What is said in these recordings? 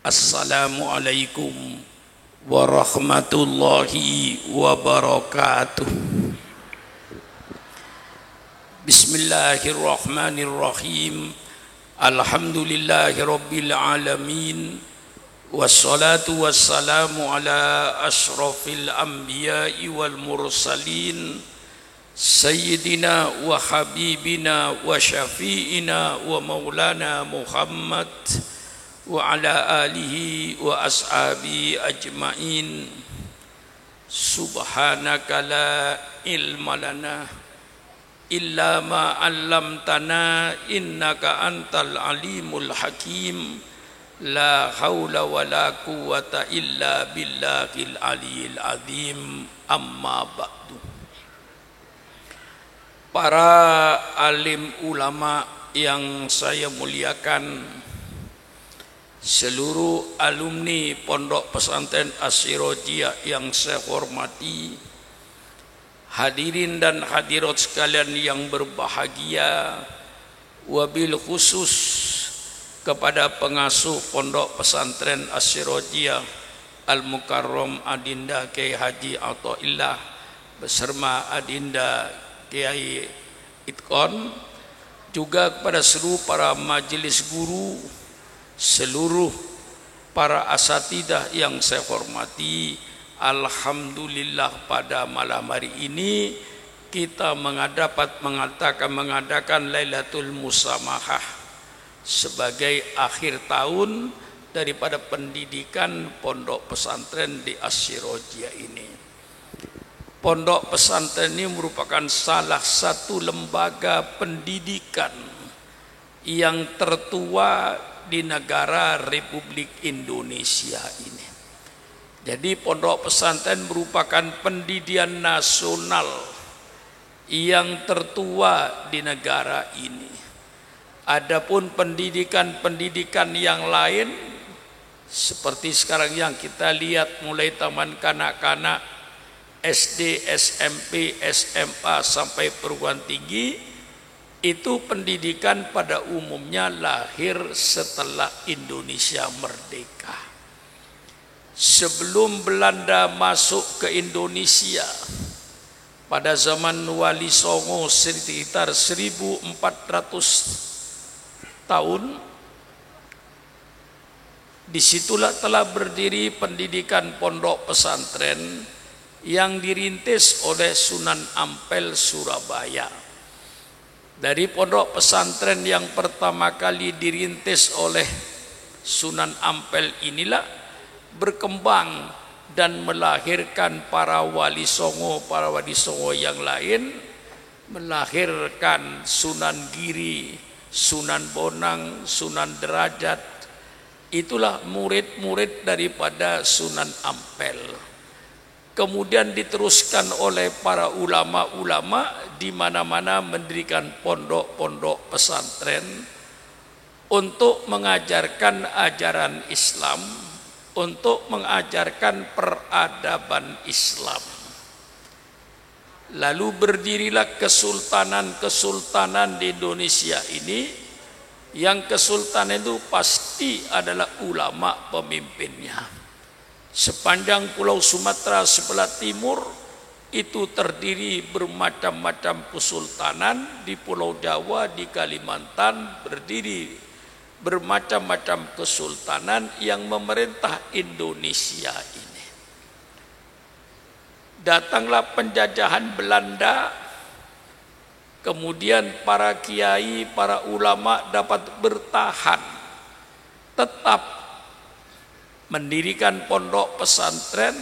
Assalamualaikum warahmatullahi wabarakatuh. Bismillahirrahmanirrahim. Alhamdulillahi rabbil alamin. Wassalatu wassalamu ala ashrafil anbiya'i wal mursalin, Sayyidina wa habibina wa syafi'ina wa maulana Muhammad wa ala alihi wa ashabi ajma'in. Subhanaka la ilma lana illa ma 'allamtana innaka antal alimul hakim. La haula wa la quwwata illa billahil aliyil azim. Amma ba'du. Para alim ulama yang saya muliakan, seluruh alumni Pondok Pesantren As-Sirajiyah yang saya hormati, hadirin dan hadirat sekalian yang berbahagia, wabil khusus kepada pengasuh Pondok Pesantren As-Sirajiyah Al-Mukarram Adinda Kiai Haji Athaillah beserta Adinda Kiai Itkon, juga kepada seluruh para majelis guru, seluruh para asatidah yang saya hormati. Alhamdulillah, pada malam hari ini kita mengadakan Lailatul Musamahah sebagai akhir tahun daripada pendidikan pondok pesantren di As-Sirajiyah ini. Pondok pesantren ini merupakan salah satu lembaga pendidikan yang tertua di negara Republik Indonesia ini. Jadi pondok pesantren merupakan pendidikan nasional yang tertua di negara ini. Adapun pendidikan-pendidikan yang lain seperti sekarang yang kita lihat, mulai taman kanak-kanak, SD, SMP, SMA sampai perguruan tinggi, itu pendidikan pada umumnya lahir setelah Indonesia merdeka. Sebelum Belanda masuk ke Indonesia pada zaman Wali Songo sekitar 1400 tahun, disitulah telah berdiri pendidikan pondok pesantren yang dirintis oleh Sunan Ampel Surabaya. Dari pondok pesantren yang pertama kali dirintis oleh Sunan Ampel inilah berkembang dan melahirkan para wali songo yang lain, melahirkan Sunan Giri, Sunan Bonang, Sunan Derajat. Itulah murid-murid daripada Sunan Ampel. Kemudian diteruskan oleh para ulama-ulama di mana-mana mendirikan pondok-pondok pesantren untuk mengajarkan ajaran Islam, untuk mengajarkan peradaban Islam. Lalu berdirilah kesultanan-kesultanan di Indonesia ini, yang kesultanan itu pasti adalah ulama pemimpinnya. Sepanjang Pulau Sumatera sebelah timur itu terdiri bermacam-macam kesultanan. Di Pulau Jawa, di Kalimantan berdiri bermacam-macam kesultanan yang memerintah Indonesia ini. Datanglah penjajahan Belanda, kemudian para kiai, para ulama dapat bertahan, tetap mendirikan pondok pesantren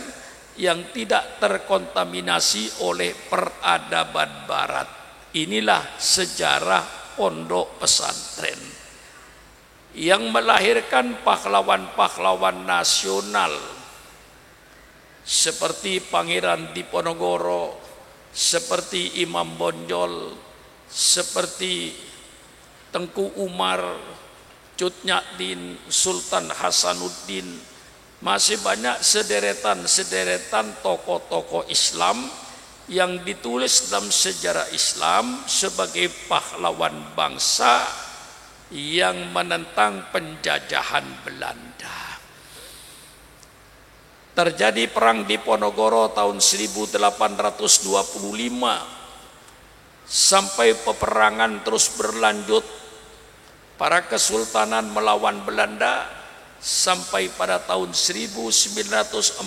yang tidak terkontaminasi oleh peradaban barat. Inilah sejarah pondok pesantren yang melahirkan pahlawan-pahlawan nasional seperti Pangeran Diponegoro, seperti Imam Bonjol, seperti Tengku Umar, Cut Nyak-Din, Sultan Hasanuddin. Masih banyak sederetan-sederetan tokoh-tokoh Islam yang ditulis dalam sejarah Islam sebagai pahlawan bangsa yang menentang penjajahan Belanda. Terjadi perang Diponegoro tahun 1825 sampai peperangan terus berlanjut. Para kesultanan melawan Belanda sampai pada tahun 1945,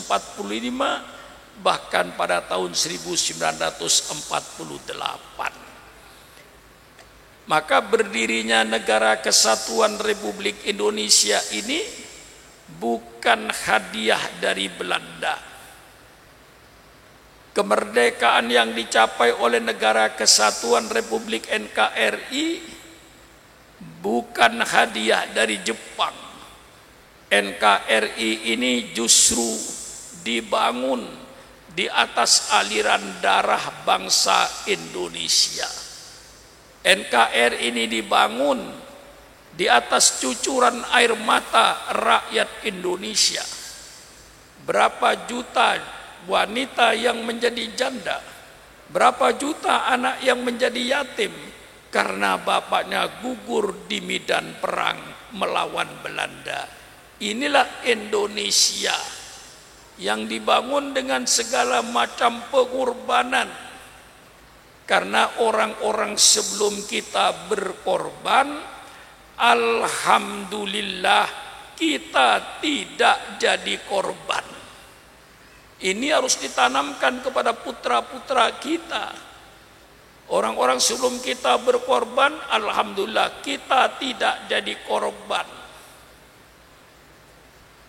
bahkan pada tahun 1948. Maka berdirinya Negara Kesatuan Republik Indonesia ini bukan hadiah dari Belanda. Kemerdekaan yang dicapai oleh Negara Kesatuan Republik NKRI bukan hadiah dari Jepang. NKRI ini justru dibangun di atas aliran darah bangsa Indonesia. NKRI ini dibangun di atas cucuran air mata rakyat Indonesia. Berapa juta wanita yang menjadi janda, berapa juta anak yang menjadi yatim karena bapaknya gugur di medan perang melawan Belanda. Inilah Indonesia yang dibangun dengan segala macam pengorbanan. Karena orang-orang sebelum kita berkorban, alhamdulillah kita tidak jadi korban. Ini harus ditanamkan kepada putra-putra kita. Orang-orang sebelum kita berkorban, alhamdulillah kita tidak jadi korban.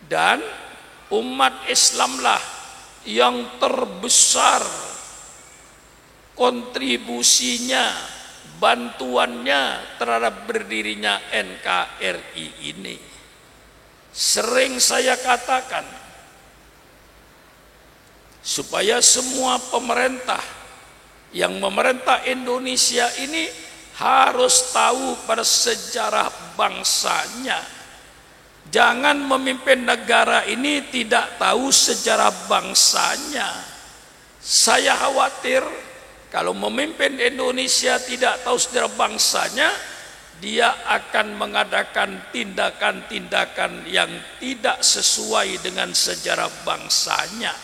Dan umat Islamlah yang terbesar kontribusinya, bantuannya terhadap berdirinya NKRI ini. Sering saya katakan, supaya semua pemerintah yang memerintah Indonesia ini harus tahu pada sejarah bangsanya. Jangan memimpin negara ini tidak tahu sejarah bangsanya. Saya khawatir kalau memimpin Indonesia tidak tahu sejarah bangsanya, dia akan mengadakan tindakan-tindakan yang tidak sesuai dengan sejarah bangsanya.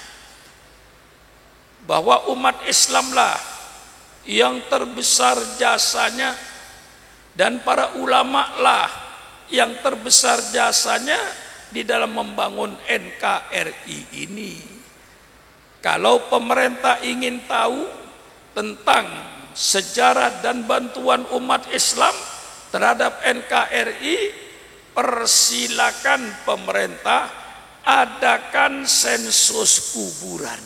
Bahwa umat Islamlah yang terbesar jasanya, dan para ulama lah yang terbesar jasanya di dalam membangun NKRI ini. Kalau pemerintah ingin tahu tentang sejarah dan bantuan umat Islam terhadap NKRI, persilakan pemerintah adakan sensus kuburan.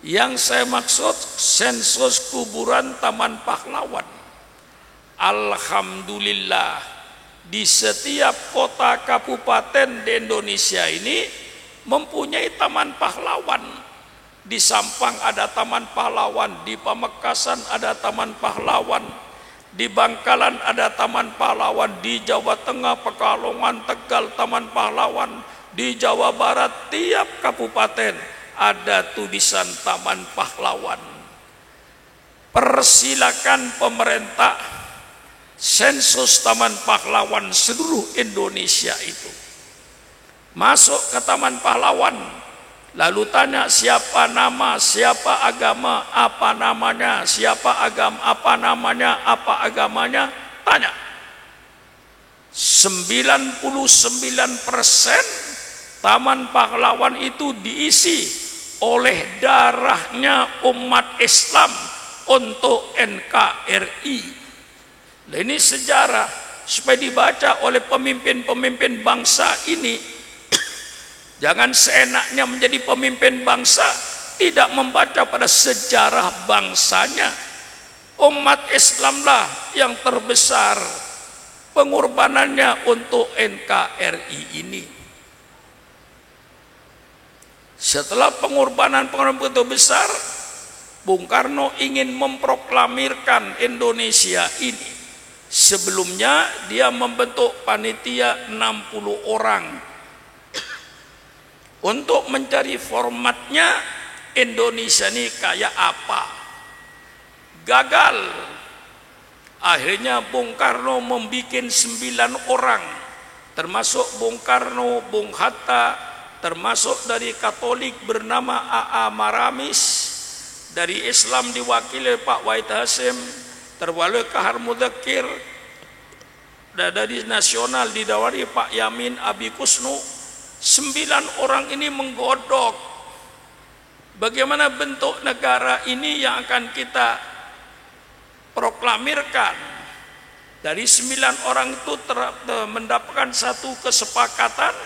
Yang saya maksud sensus kuburan Taman Pahlawan. Alhamdulillah, di setiap kota kabupaten di Indonesia ini mempunyai Taman Pahlawan. Di Sampang ada Taman Pahlawan, di Pamekasan ada Taman Pahlawan, di Bangkalan ada Taman Pahlawan, di Jawa Tengah, Pekalongan, Tegal Taman Pahlawan, di Jawa Barat tiap kabupaten ada tulisan Taman Pahlawan. Persilakan pemerintah sensus Taman Pahlawan seluruh Indonesia itu. Masuk ke Taman Pahlawan, lalu tanya siapa nama, siapa agama, apa namanya, siapa agama, apa namanya, apa agamanya, tanya. 99% Taman Pahlawan itu diisi oleh darahnya umat Islam untuk NKRI. Nah, ini sejarah supaya dibaca oleh pemimpin-pemimpin bangsa ini. Jangan seenaknya menjadi pemimpin bangsa tidak membaca pada sejarah bangsanya. Umat Islamlah yang terbesar pengorbanannya untuk NKRI ini. Setelah pengorbanan begitu besar, Bung Karno ingin memproklamirkan Indonesia ini. Sebelumnya dia membentuk panitia 60 orang untuk mencari formatnya Indonesia ini kayak apa. Gagal. Akhirnya Bung Karno membuat 9 orang, termasuk Bung Karno, Bung Hatta, termasuk dari Katolik bernama A.A. Maramis, dari Islam diwakili Pak Wahid Hasyim, terwali Kahar Mudzakkir, dan dari nasional didawari Pak Yamin Abi Kusnu. 9 orang ini menggodok bagaimana bentuk negara ini yang akan kita proklamirkan. Dari 9 orang itu mendapatkan satu kesepakatan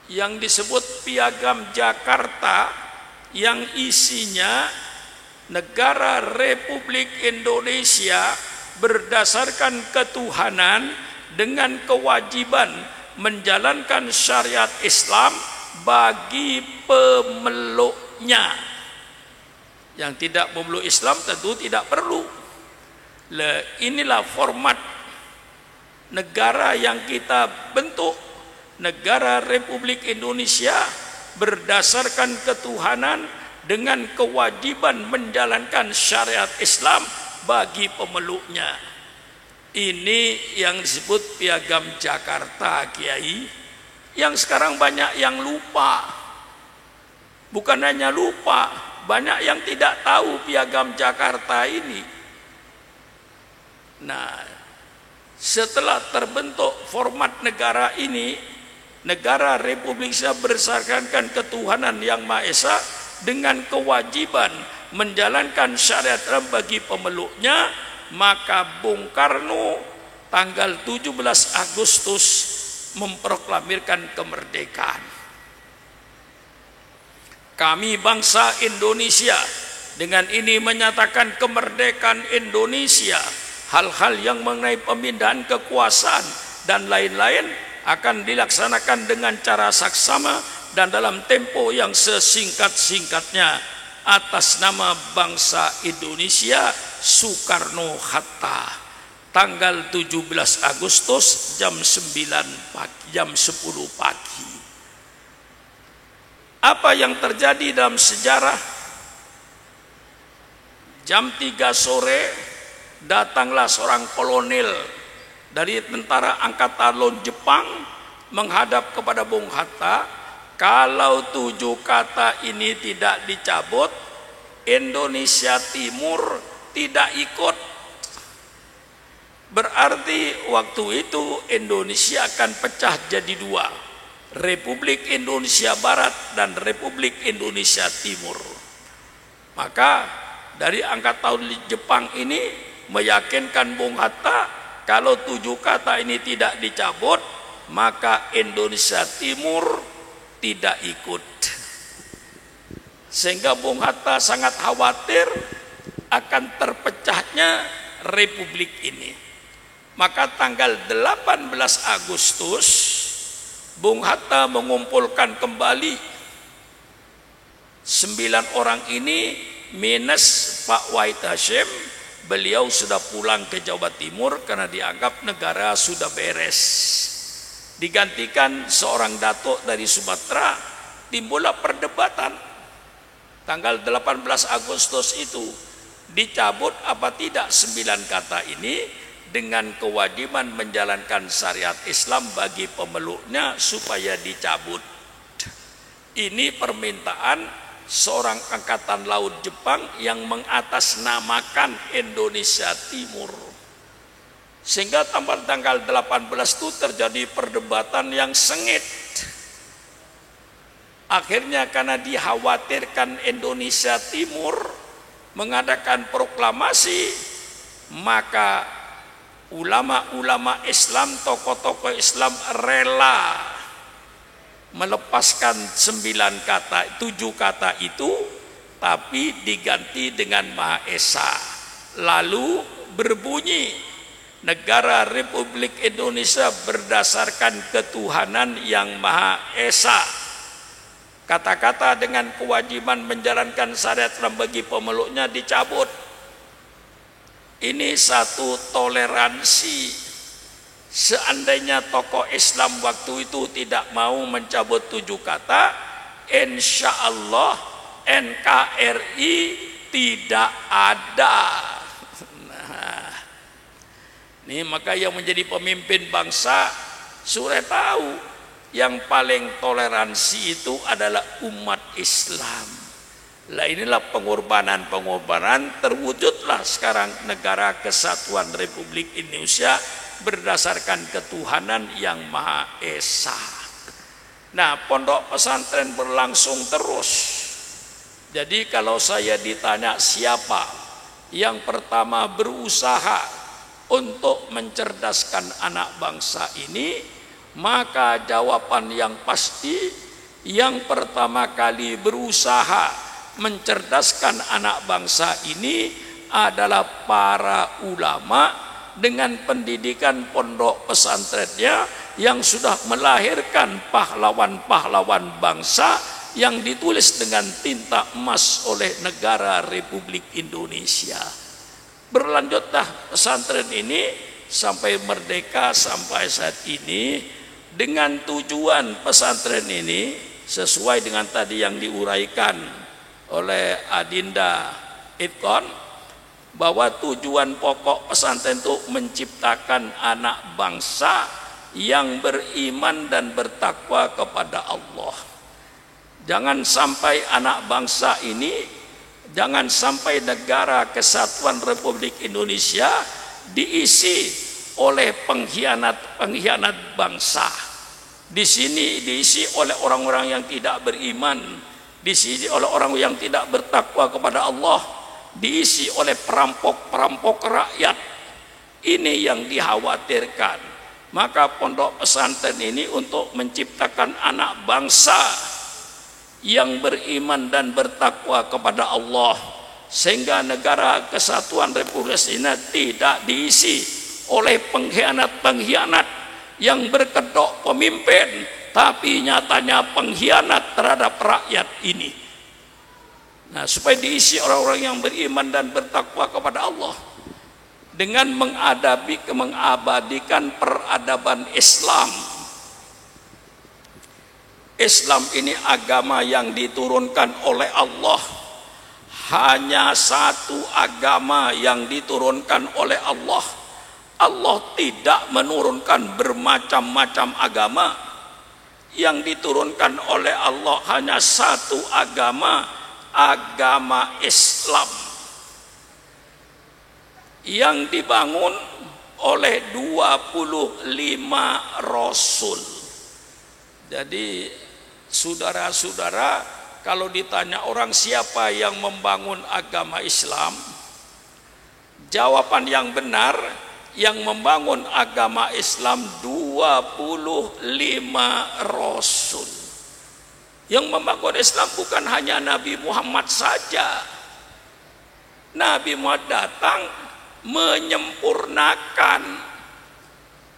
yang disebut Piagam Jakarta, yang isinya negara Republik Indonesia berdasarkan ketuhanan dengan kewajiban menjalankan syariat Islam bagi pemeluknya. Yang tidak memeluk Islam tentu tidak perlu. Inilah format negara yang kita bentuk, negara Republik Indonesia berdasarkan ketuhanan dengan kewajiban menjalankan syariat Islam bagi pemeluknya. Ini yang disebut Piagam Jakarta, Kiai, yang sekarang banyak yang lupa. Bukan hanya lupa, banyak yang tidak tahu Piagam Jakarta ini. Nah, setelah terbentuk format negara ini, negara Republik Indonesia berdasarkan ketuhanan yang Maha Esa dengan kewajiban menjalankan syariat Islam bagi pemeluknya, maka Bung Karno tanggal 17 Agustus memproklamirkan kemerdekaan. Kami bangsa Indonesia dengan ini menyatakan kemerdekaan Indonesia. Hal-hal yang mengenai pemindahan kekuasaan dan lain-lain akan dilaksanakan dengan cara saksama dan dalam tempo yang sesingkat-singkatnya atas nama bangsa Indonesia. Soekarno-Hatta, tanggal 17 Agustus jam 9 pagi, jam 10 pagi. Apa yang terjadi dalam sejarah? Jam 3 sore datanglah seorang kolonel dari tentara angkatan laut Jepang menghadap kepada Bung Hatta. Kalau 7 kata ini tidak dicabut, Indonesia Timur tidak ikut. Berarti waktu itu Indonesia akan pecah jadi 2, Republik Indonesia Barat dan Republik Indonesia Timur. Maka dari angkatan Jepang ini meyakinkan Bung Hatta, kalau 7 kata ini tidak dicabut, maka Indonesia Timur tidak ikut. Sehingga Bung Hatta sangat khawatir akan terpecahnya republik ini. Maka tanggal 18 Agustus Bung Hatta mengumpulkan kembali 9 orang ini minus Pak Wahid Hasyim. Beliau sudah pulang ke Jawa Timur karena dianggap negara sudah beres. Digantikan seorang datuk dari Sumatera. Timbullah perdebatan. Tanggal 18 Agustus itu dicabut apa tidak 9 kata ini dengan kewajiban menjalankan syariat Islam bagi pemeluknya supaya dicabut. Ini permintaan seorang angkatan laut Jepang yang mengatasnamakan Indonesia Timur. Sehingga tanggal 18 itu terjadi perdebatan yang sengit. Akhirnya karena dikhawatirkan Indonesia Timur mengadakan proklamasi, maka ulama-ulama Islam, tokoh-tokoh Islam rela melepaskan 7 kata itu, tapi diganti dengan Maha Esa. Lalu berbunyi, negara Republik Indonesia berdasarkan ketuhanan yang Maha Esa. Kata-kata dengan kewajiban menjalankan syariat Islam bagi pemeluknya dicabut. Ini satu toleransi. Seandainya tokoh Islam waktu itu tidak mau mencabut 7 kata, insya Allah NKRI tidak ada. Nah, ini maka yang menjadi pemimpin bangsa sudah tahu yang paling toleransi itu adalah umat Islam. Lah inilah pengorbanan terwujudlah sekarang negara kesatuan Republik Indonesia berdasarkan ketuhanan yang Maha Esa. Nah, pondok pesantren berlangsung terus. Jadi kalau saya ditanya siapa yang pertama berusaha untuk mencerdaskan anak bangsa ini, maka jawaban yang pasti yang pertama kali berusaha mencerdaskan anak bangsa ini adalah para ulama dengan pendidikan pondok pesantrennya yang sudah melahirkan pahlawan-pahlawan bangsa yang ditulis dengan tinta emas oleh negara Republik Indonesia. Berlanjutlah pesantren ini sampai merdeka sampai saat ini dengan tujuan pesantren ini sesuai dengan tadi yang diuraikan oleh Adinda Itkon, bahwa tujuan pokok pesantren itu menciptakan anak bangsa yang beriman dan bertakwa kepada Allah. Jangan sampai anak bangsa ini, jangan sampai negara kesatuan Republik Indonesia diisi oleh pengkhianat bangsa. Di sini diisi oleh orang-orang yang tidak beriman, diisi oleh orang yang tidak bertakwa kepada Allah, diisi oleh perampok-perampok rakyat. Ini yang dikhawatirkan. Maka pondok pesantren ini untuk menciptakan anak bangsa yang beriman dan bertakwa kepada Allah, sehingga negara kesatuan Republik Indonesia tidak diisi oleh pengkhianat-pengkhianat yang berkedok pemimpin tapi nyatanya pengkhianat terhadap rakyat ini. Nah, supaya diisi orang-orang yang beriman dan bertakwa kepada Allah dengan mengabadikan peradaban Islam. Islam ini agama yang diturunkan oleh Allah. Hanya satu agama yang diturunkan oleh Allah. Allah tidak menurunkan bermacam-macam agama. Yang diturunkan oleh Allah hanya satu agama, agama Islam, yang dibangun oleh 25 rasul. Jadi saudara-saudara, kalau ditanya orang siapa yang membangun agama Islam, jawaban yang benar, yang membangun agama Islam 25 rasul. Yang membangun Islam bukan hanya Nabi Muhammad saja. Nabi Muhammad datang menyempurnakan,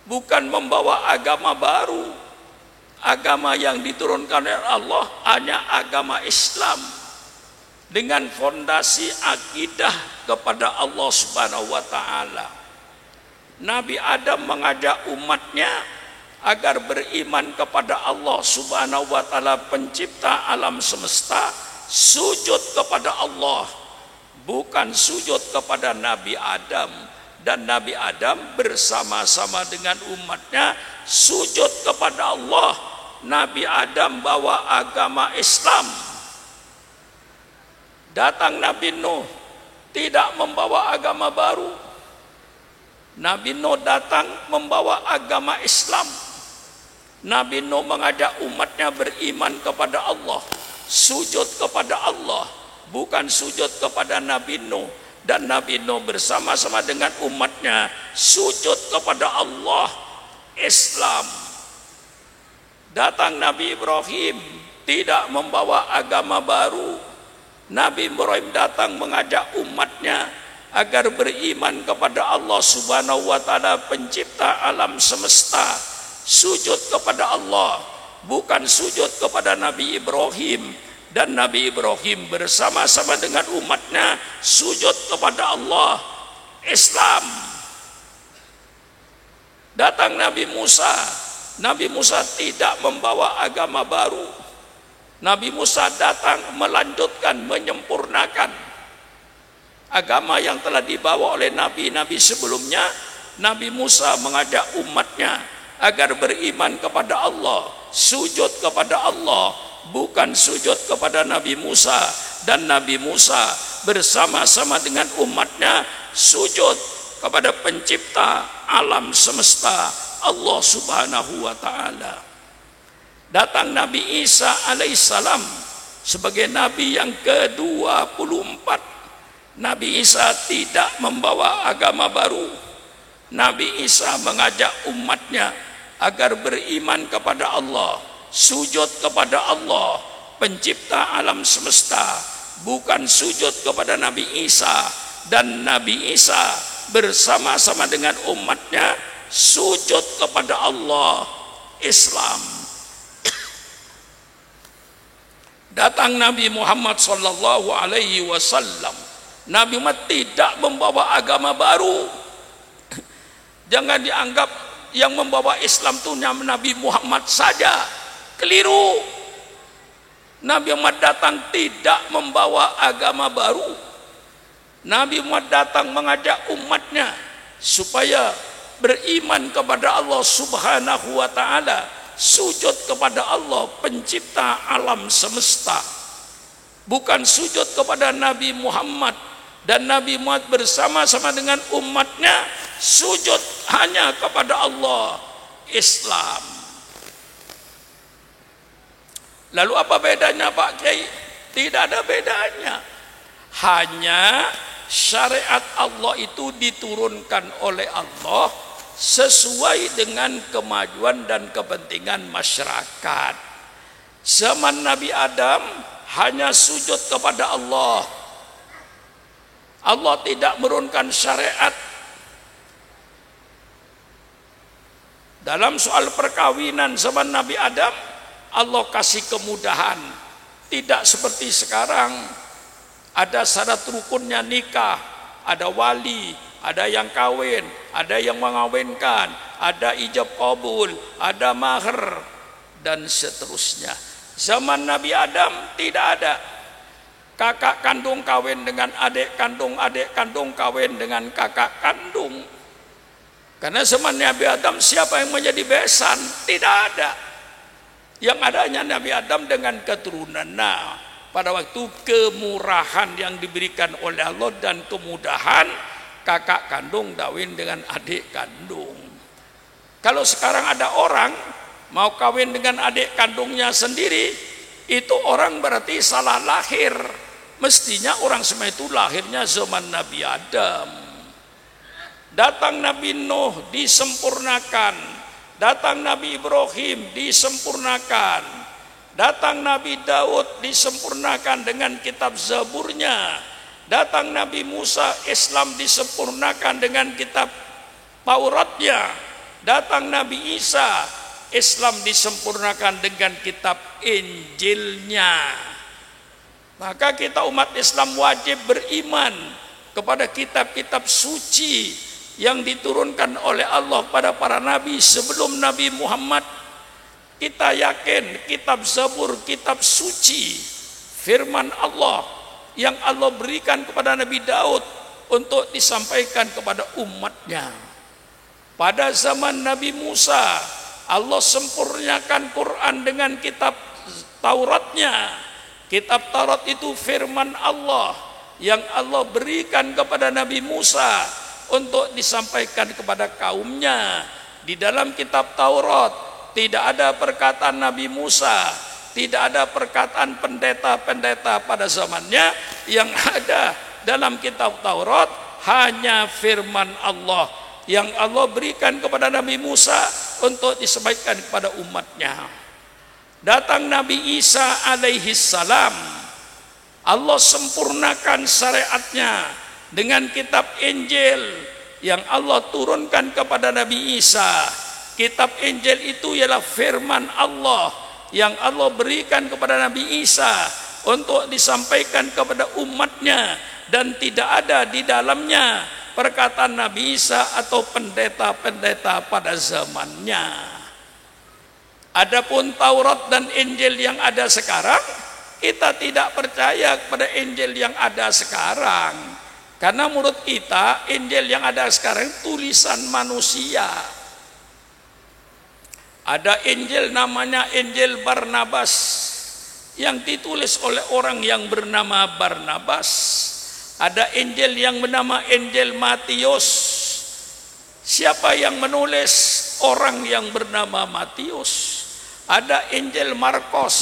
bukan membawa agama baru. Agama yang diturunkan oleh Allah hanya agama Islam dengan fondasi akidah kepada Allah Subhanahu wa taala. Nabi Adam mengajak umatnya agar beriman kepada Allah Subhanahu wa taala, pencipta alam semesta, sujud kepada Allah, bukan sujud kepada Nabi Adam. Dan Nabi Adam bersama-sama dengan umatnya sujud kepada Allah. Nabi Adam bawa agama Islam. Datang Nabi Nuh tidak membawa agama baru. Nabi Nuh datang membawa agama Islam. Nabi Nuh mengajak umatnya beriman kepada Allah, sujud kepada Allah, bukan sujud kepada Nabi Nuh. Dan Nabi Nuh bersama-sama dengan umatnya sujud kepada Allah, Islam. Datang Nabi Ibrahim tidak membawa agama baru. Nabi Ibrahim datang mengajak umatnya agar beriman kepada Allah Subhanahu wa taala, pencipta alam semesta, sujud kepada Allah, bukan sujud kepada Nabi Ibrahim. Dan Nabi Ibrahim bersama-sama dengan umatnya sujud kepada Allah, Islam. Datang Nabi Musa. Nabi Musa tidak membawa agama baru. Nabi Musa datang melanjutkan, menyempurnakan agama yang telah dibawa oleh nabi-nabi sebelumnya. Nabi Musa mengajak umatnya agar beriman kepada Allah, sujud kepada Allah, bukan sujud kepada Nabi Musa. Dan Nabi Musa bersama-sama dengan umatnya sujud kepada pencipta alam semesta, Allah subhanahu wa ta'ala. Datang Nabi Isa alaihissalam sebagai Nabi yang ke-24. Nabi Isa tidak membawa agama baru. Nabi Isa mengajak umatnya agar beriman kepada Allah, sujud kepada Allah, pencipta alam semesta, bukan sujud kepada Nabi Isa. Dan Nabi Isa bersama-sama dengan umatnya sujud kepada Allah, Islam. Datang Nabi Muhammad sallallahu alaihi wasallam. Nabi Muhammad tidak membawa agama baru. Jangan dianggap yang membawa Islam itu Nabi Muhammad saja. Keliru. Nabi Muhammad datang tidak membawa agama baru. Nabi Muhammad datang mengajak umatnya supaya beriman kepada Allah subhanahu wa ta'ala, sujud kepada Allah pencipta alam semesta, bukan sujud kepada Nabi Muhammad. Dan Nabi Muhammad bersama-sama dengan umatnya sujud hanya kepada Allah, Islam. Lalu apa bedanya Pak Kiai? Tidak ada bedanya. Hanya syariat Allah itu diturunkan oleh Allah sesuai dengan kemajuan dan kepentingan masyarakat. Zaman Nabi Adam hanya sujud kepada Allah. Allah tidak menurunkan syariat. Dalam soal perkawinan zaman Nabi Adam, Allah kasih kemudahan. Tidak seperti sekarang, ada syarat rukunnya nikah, ada wali, ada yang kawin, ada yang mengawinkan, ada ijab kabul, ada mahar, dan seterusnya. Zaman Nabi Adam tidak ada. Kakak kandung kawin dengan adik kandung kawin dengan kakak kandung. Karena zaman Nabi Adam siapa yang menjadi besan? Tidak ada. Yang adanya Nabi Adam dengan keturunan. Nah, pada waktu kemurahan yang diberikan oleh Allah dan kemudahan, kakak kandung kawin dengan adik kandung. Kalau sekarang ada orang mau kawin dengan adik kandungnya sendiri, itu orang berarti salah lahir. Mestinya orang semua itu lahirnya zaman Nabi Adam. Datang Nabi Nuh disempurnakan, datang Nabi Ibrahim disempurnakan, datang Nabi Daud disempurnakan dengan kitab Zaburnya, datang Nabi Musa, Islam disempurnakan dengan kitab Tauratnya, datang Nabi Isa, Islam disempurnakan dengan kitab Injilnya. Maka kita umat Islam wajib beriman kepada kitab-kitab suci yang diturunkan oleh Allah pada para nabi sebelum Nabi Muhammad. Kita yakin kitab Zabur, kitab suci, firman Allah yang Allah berikan kepada Nabi Daud untuk disampaikan kepada umatnya. Pada zaman Nabi Musa, Allah sempurnakan Quran dengan kitab Tauratnya. Kitab Taurat itu firman Allah yang Allah berikan kepada Nabi Musa untuk disampaikan kepada kaumnya. Di dalam kitab Taurat tidak ada perkataan Nabi Musa, tidak ada perkataan pendeta-pendeta pada zamannya. Yang ada dalam kitab Taurat hanya firman Allah yang Allah berikan kepada Nabi Musa untuk disampaikan kepada umatnya. Datang Nabi Isa alaihi salam, Allah sempurnakan syariatnya dengan kitab Injil yang Allah turunkan kepada Nabi Isa. Kitab Injil itu ialah firman Allah yang Allah berikan kepada Nabi Isa untuk disampaikan kepada umatnya, dan tidak ada di dalamnya perkataan Nabi Isa atau pendeta-pendeta pada zamannya. Adapun Taurat dan Injil yang ada sekarang, kita tidak percaya kepada Injil yang ada sekarang. Karena menurut kita Injil yang ada sekarang tulisan manusia. Ada Injil namanya Injil Barnabas yang ditulis oleh orang yang bernama Barnabas. Ada Injil yang bernama Injil Matius. Siapa yang menulis? Orang yang bernama Matius. Ada Injil Markus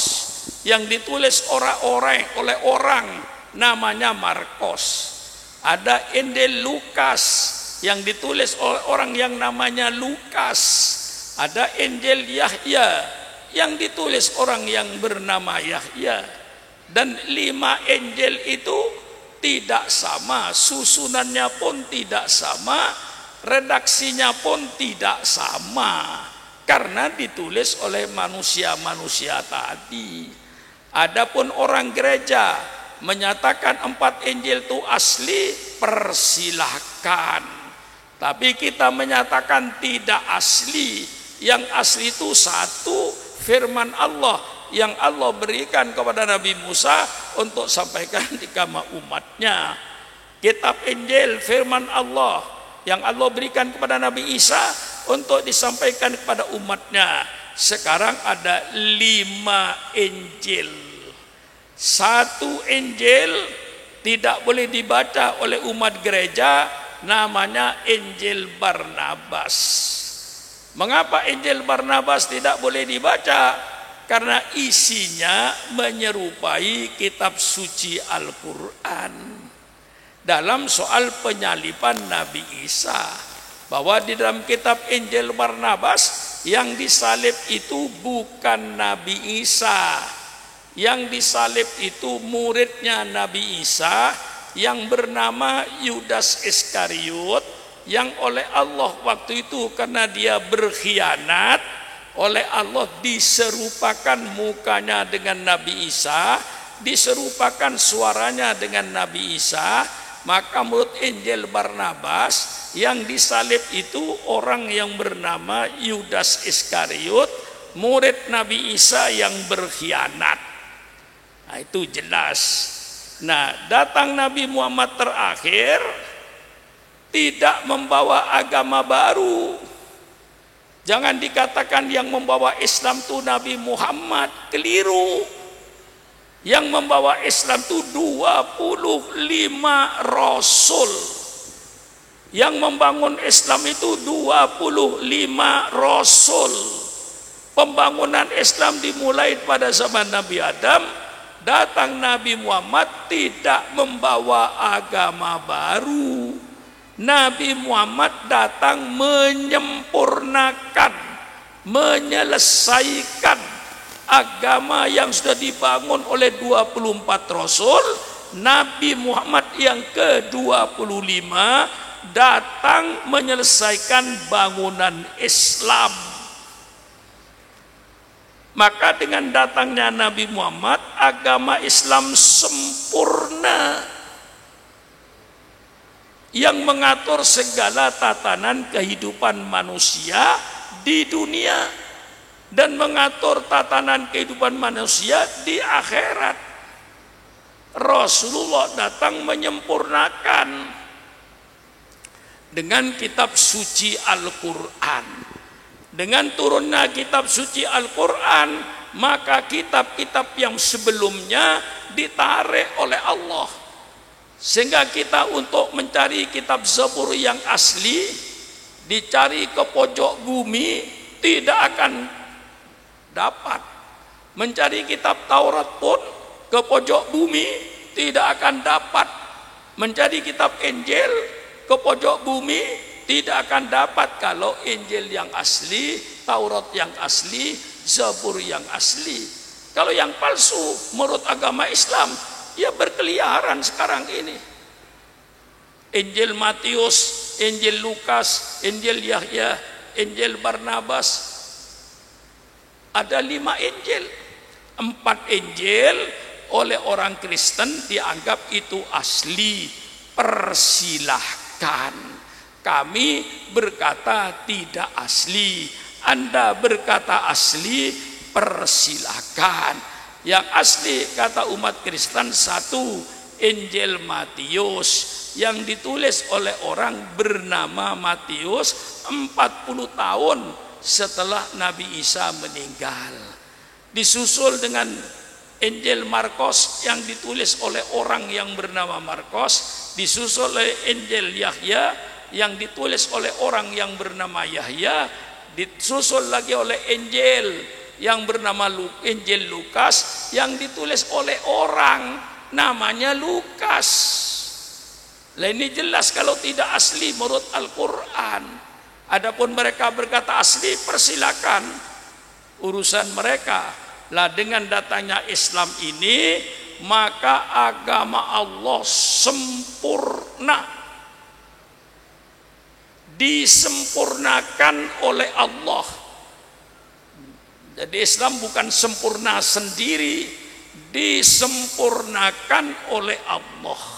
yang ditulis oleh orang namanya Markus. Ada Injil Lukas yang ditulis oleh orang yang namanya Lukas. Ada Injil Yahya yang ditulis orang yang bernama Yahya. Dan 5 Injil itu tidak sama, susunannya pun tidak sama, redaksinya pun tidak sama, karena ditulis oleh manusia-manusia tadi. Adapun orang gereja menyatakan 4 Injil itu asli, persilahkan. Tapi kita menyatakan tidak asli. Yang asli itu 1, firman Allah yang Allah berikan kepada Nabi Musa untuk sampaikan di kalangan umatnya. Kitab Injil firman Allah yang Allah berikan kepada Nabi Isa untuk disampaikan kepada umatnya. Sekarang ada 5 Injil. 1 Injil tidak boleh dibaca oleh umat gereja, namanya Injil Barnabas. Mengapa Injil Barnabas tidak boleh dibaca? Karena isinya menyerupai kitab suci Al-Quran. Dalam soal penyaliban Nabi Isa, bahwa di dalam kitab Injil Barnabas yang disalib itu bukan Nabi Isa. Yang disalib itu muridnya Nabi Isa yang bernama Yudas Iskariot, yang oleh Allah waktu itu karena dia berkhianat, oleh Allah diserupakan mukanya dengan Nabi Isa, diserupakan suaranya dengan Nabi Isa. Maka menurut Injil Barnabas yang disalib itu orang yang bernama Yudas Iskariot, murid Nabi Isa yang berkhianat. Nah, itu jelas. Nah, datang Nabi Muhammad terakhir tidak membawa agama baru. Jangan dikatakan yang membawa Islam itu Nabi Muhammad, keliru. Yang membawa Islam itu 25 Rasul. Yang membangun Islam itu 25 Rasul. Pembangunan Islam dimulai pada zaman Nabi Adam. Datang Nabi Muhammad tidak membawa agama baru. Nabi Muhammad datang menyempurnakan, menyelesaikan agama yang sudah dibangun oleh 24 Rasul. Nabi Muhammad yang ke-25 datang menyelesaikan bangunan Islam. Maka dengan datangnya Nabi Muhammad, agama Islam sempurna, yang mengatur segala tatanan kehidupan manusia di dunia dan mengatur tatanan kehidupan manusia di akhirat. Rasulullah datang menyempurnakan dengan kitab suci Al-Quran. Dengan turunnya kitab suci Al-Quran, maka kitab-kitab yang sebelumnya ditarik oleh Allah. Sehingga kita untuk mencari kitab Zabur yang asli, dicari ke pojok bumi, tidak akan dapat. Mencari kitab Taurat pun ke pojok bumi, tidak akan dapat. Mencari kitab Injil ke pojok bumi, tidak akan dapat kalau Injil yang asli, Taurat yang asli, Zabur yang asli. Kalau yang palsu menurut agama Islam, ya berkeliaran sekarang ini. Injil Matius, Injil Lukas, Injil Yahya, Injil Barnabas. Ada 5 Injil. 4 Injil oleh orang Kristen dianggap itu asli. Persilahkan. Kami berkata tidak asli. Anda berkata asli, persilahkan. Yang asli kata umat Kristen 1 Injil Matius yang ditulis oleh orang bernama Matius 40 tahun setelah Nabi Isa meninggal. Disusul dengan Injil Markus yang ditulis oleh orang yang bernama Markus, disusul oleh Injil Yahya yang ditulis oleh orang yang bernama Yahya, disusul lagi oleh Injil yang bernama Injil Lukas yang ditulis oleh orang namanya Lukas. Lah ini jelas kalau tidak asli menurut Al-Quran. Adapun mereka berkata asli, persilakan, urusan mereka. Lah dengan datangnya Islam ini, maka agama Allah sempurna, disempurnakan oleh Allah. Jadi Islam bukan sempurna sendiri, disempurnakan oleh Allah.